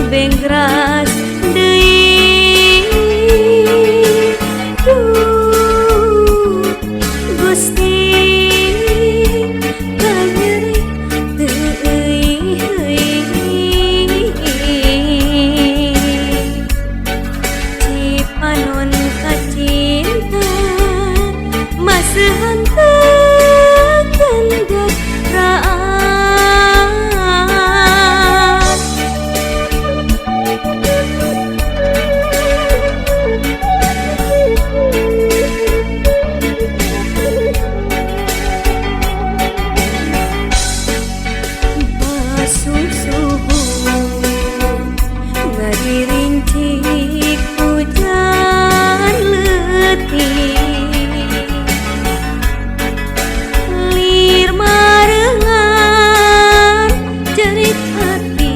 Bengras deui Gusti kanyeri Cipanon kacinta maseuhan kendat Ngaririntik hujan letih Lir marengan jerit hati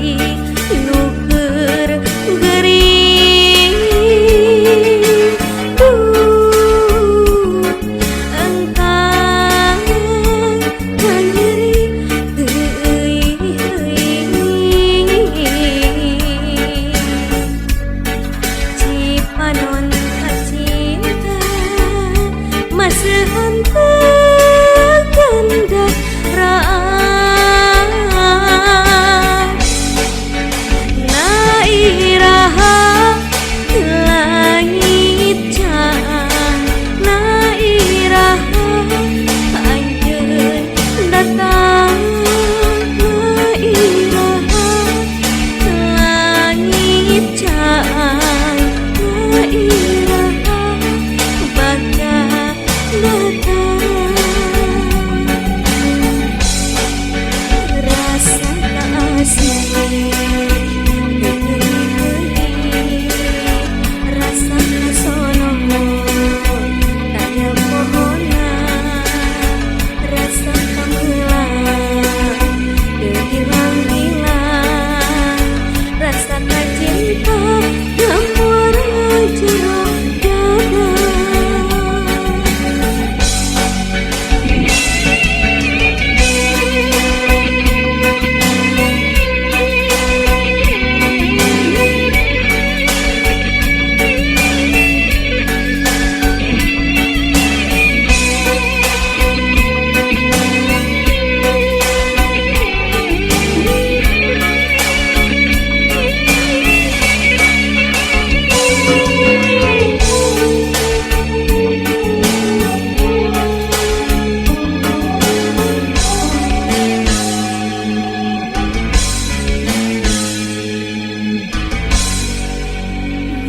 nuker gering engkang kanyeri Cipanon kacinta maseuhan kendat Nairaha langit caan Nairaha anjeun datang Nairaha langit caan Nairaha bakal datang Rasa tak asing Rasa sono tanya pohonan Rasa kamelang hilang-hilang Rasa kacinta nyampur jero dada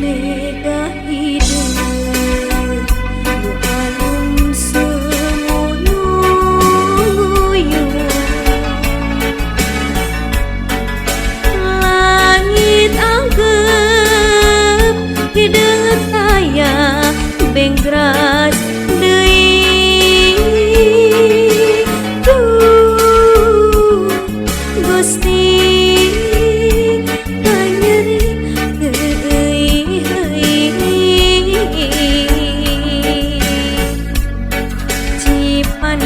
Mega hidup nu alum semunuyung Langit angkep hideung taya bengras deui Gusti kanyeri Cipanon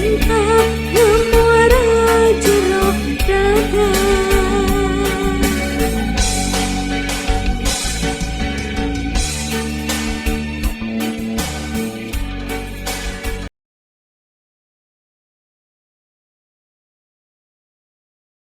cinta